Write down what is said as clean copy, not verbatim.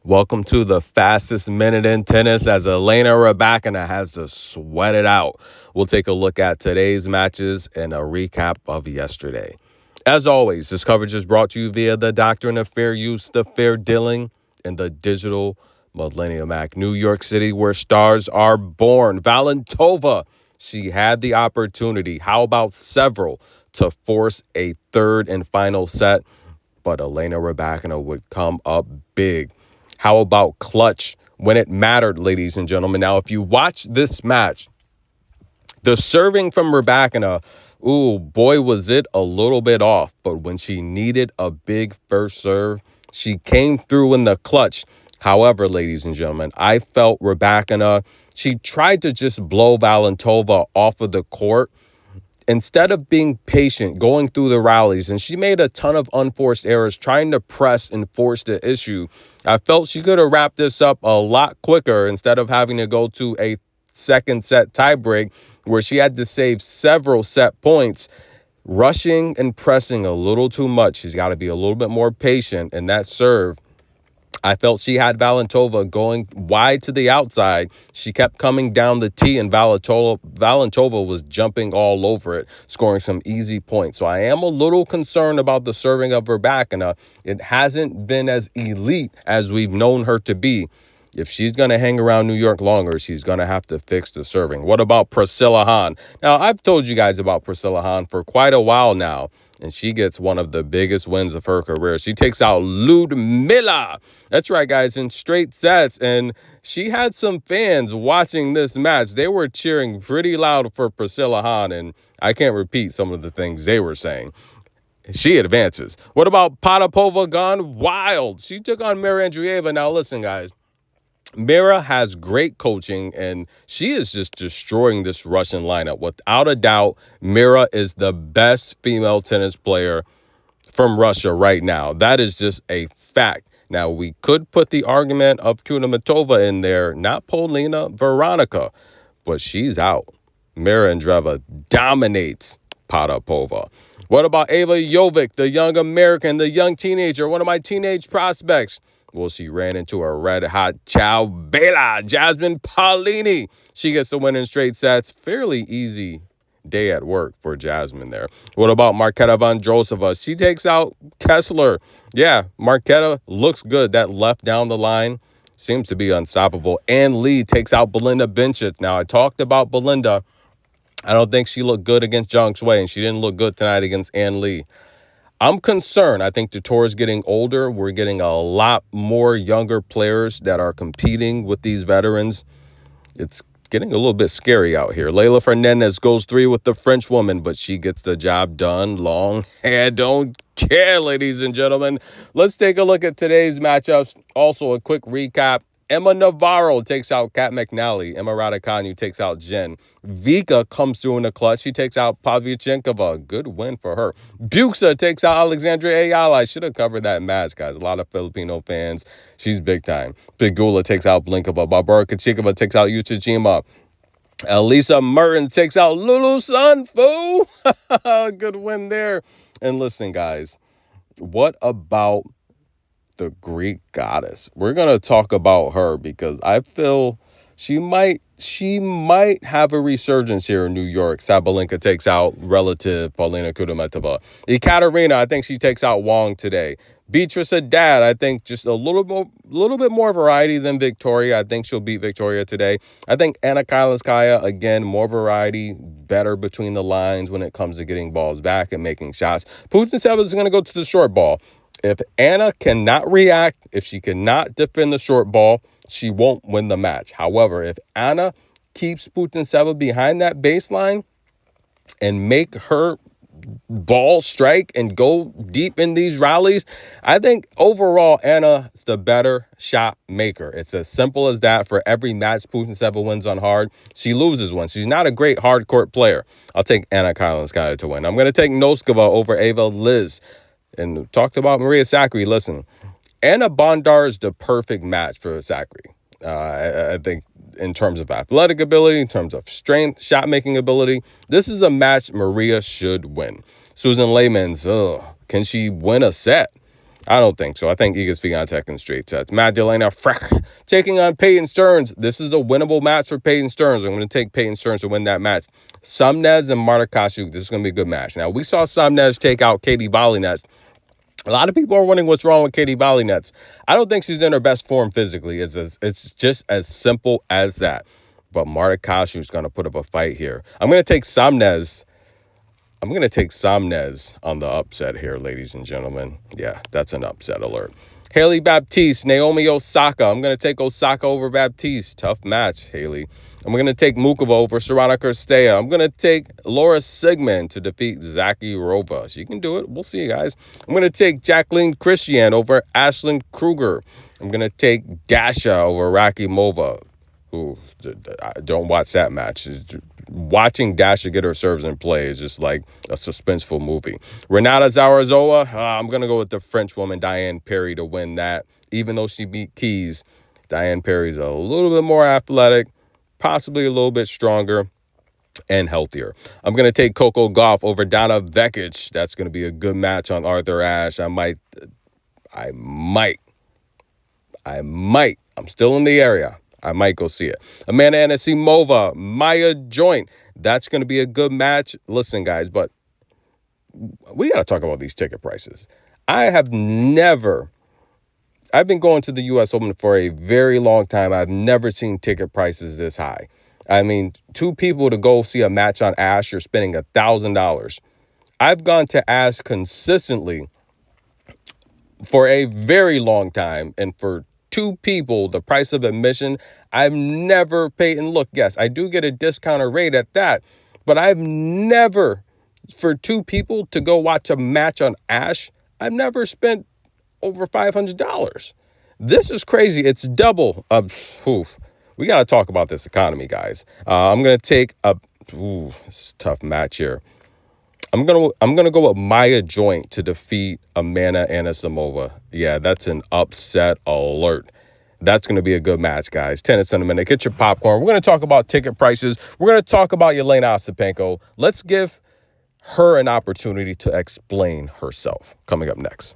Welcome to the fastest minute in tennis as Elena Rybakina has to sweat it out. We'll take a look at today's matches and a recap of yesterday. As always, this coverage is brought to you via the Doctrine of Fair Use, the Fair Dealing, and the Digital Millennium Act. New York City, where stars are born. Valentova, she had the opportunity, how about several, to force a third and final set, but Elena Rybakina would come up big. How about clutch when it mattered, ladies and gentlemen? Now, if you watch this match, the serving from Rybakina, ooh, boy, was it a little bit off. But when she needed a big first serve, she came through in the clutch. However, ladies and gentlemen, I felt Rybakina, she tried to just blow Valentova off of the court instead of being patient, going through the rallies, and she made a ton of unforced errors trying to press and force the issue. I felt she could have wrapped this up a lot quicker instead of having to go to a second set tiebreak where she had to save several set points. Rushing and pressing a little too much. She's got to be a little bit more patient in that serve. I felt she had Valentova going wide to the outside. She kept coming down the tee, and Valentova was jumping all over it, scoring some easy points. So I am a little concerned about the serving of Rybakina. It hasn't been as elite as we've known her to be. If she's going to hang around New York longer, she's going to have to fix the serving. What about Priscilla Hahn? Now, I've told you guys about Priscilla Hahn for quite a while now, and she gets one of the biggest wins of her career. She takes out Ludmila. That's right, guys, in straight sets. And she had some fans watching this match. They were cheering pretty loud for Priscilla Hahn, and I can't repeat some of the things they were saying. She advances. What about Potapova gone wild? She took on Mira Andreeva. Now, listen, guys. Mira has great coaching, and she is just destroying this Russian lineup. Without a doubt, Mira is the best female tennis player from Russia right now. That is just a fact. Now, we could put the argument of Kudermetova in there, not Paolini, Veronica, but she's out. Mira Andreeva dominates Potapova. What about Ava Jovic, the young American, the young teenager, one of my teenage prospects? Well, she ran into a red-hot Ciao Bella, Jasmine Paolini. She gets the win in straight sets. Fairly easy day at work for Jasmine there. What about Marketa Vondrousova? She takes out Kessler. Yeah, Marketa looks good. That left down the line seems to be unstoppable. Ann Lee takes out Belinda Bencic. Now, I talked about Belinda. I don't think she looked good against Zhang Shui, and she didn't look good tonight against Ann Lee. I'm concerned. I think the tour is getting older. We're getting a lot more younger players that are competing with these veterans. It's getting a little bit scary out here. Leylah Fernandez goes 3 with the French woman, but she gets the job done. Long hair don't care, ladies and gentlemen. Let's take a look at today's matchups. Also, a quick recap. Emma Navarro takes out Kat McNally. Emma Raducanu takes out Jen. Vika comes through in the clutch. She takes out Pavlyuchenkova. Good win for her. Buxa takes out Alexandria Ayala. I should have covered that match, guys. A lot of Filipino fans. She's big time. Pegula takes out Blinkova. Barbara Kachikova takes out Yuchijima. Elisa Mertens takes out Lulu Sanfu. Good win there. And listen, guys, what about the Greek goddess? We're going to talk about her because I feel she might have a resurgence here in New York. Sabalenka takes out relative Paulina Kudermetova. Ekaterina, I think she takes out Wong today. Beatrice Haddad, I think just a little bit more variety than Victoria. I think she'll beat Victoria today. I think Anna Kalinskaya, again, more variety, better between the lines when it comes to getting balls back and making shots. Putintseva is going to go to the short ball. If Anna cannot react, if she cannot defend the short ball, she won't win the match. However, if Anna keeps Putintseva behind that baseline and make her ball strike and go deep in these rallies, I think overall Anna is the better shot maker. It's as simple as that. For every match Putintseva wins on hard, she loses one. She's not a great hard court player. I'll take Anna Kalinskaya to win. I'm going to take Noskova over Ava Liz. And talked about Maria Sakkari. Listen, Anna Bondar is the perfect match for Sakkari. I think in terms of athletic ability, in terms of strength, shot-making ability, this is a match Maria should win. Susan Lehman's, can she win a set? I don't think so. I think Iga Swiatek in straight sets. Magdalena Frech taking on Peyton Stearns. This is a winnable match for Peyton Stearns. I'm going to take Peyton Stearns to win that match. Samnez and Marta Kashuk. This is going to be a good match. Now, we saw Samnez take out Katie Balinets. A lot of people are wondering what's wrong with Katie Balinets. I don't think she's in her best form physically. It's just as simple as that. But Marta Kashuk is going to put up a fight here. I'm going to take Samnez. I'm going to take Samnez on the upset here, ladies and gentlemen. Yeah, that's an upset alert. Haley Baptiste, Naomi Osaka. I'm going to take Osaka over Baptiste. Tough match, Haley. I'm going to take Mukova over Sorana Cirstea. I'm going to take Laura Sigmund to defeat Zaki Rova. She can do it. We'll see, guys. I'm going to take Jacqueline Christian over Ashlyn Kruger. I'm going to take Dasha over Rakimova. Ooh, don't watch that match. Watching Dasha get her serves in play is just like a suspenseful movie. Renata Zarazoa, I'm going to go with the French woman Diane Perry to win that. Even though she beat Keys, Diane Perry's a little bit more athletic, possibly a little bit stronger and healthier. I'm going to take Coco Gauff over Donna Vekic. That's going to be a good match on Arthur Ashe. I might. I'm still in the area. I might go see it. Amanda Anisimova, Maya Joint. That's going to be a good match. Listen, guys, but we got to talk about these ticket prices. I've been going to the U.S. Open for a very long time. I've never seen ticket prices this high. I mean, 2 people to go see a match on Ashe, you're spending $1,000. I've gone to Ashe consistently for a very long time, and for 2 people, the price of admission, I've never paid. And look, yes, I do get a discounted rate at that, but I've never, for 2 people to go watch a match on Ashe, I've never spent over $500. This is crazy. It's double. We got to talk about this economy, guys. I'm going to take it's a tough match here. I'm gonna go with Maya Joint to defeat Amanda Anisimova. Yeah, that's an upset alert. That's going to be a good match, guys. Tennis in a minute. Get your popcorn. We're going to talk about ticket prices. We're going to talk about Elena Ostapenko. Let's give her an opportunity to explain herself. Coming up next.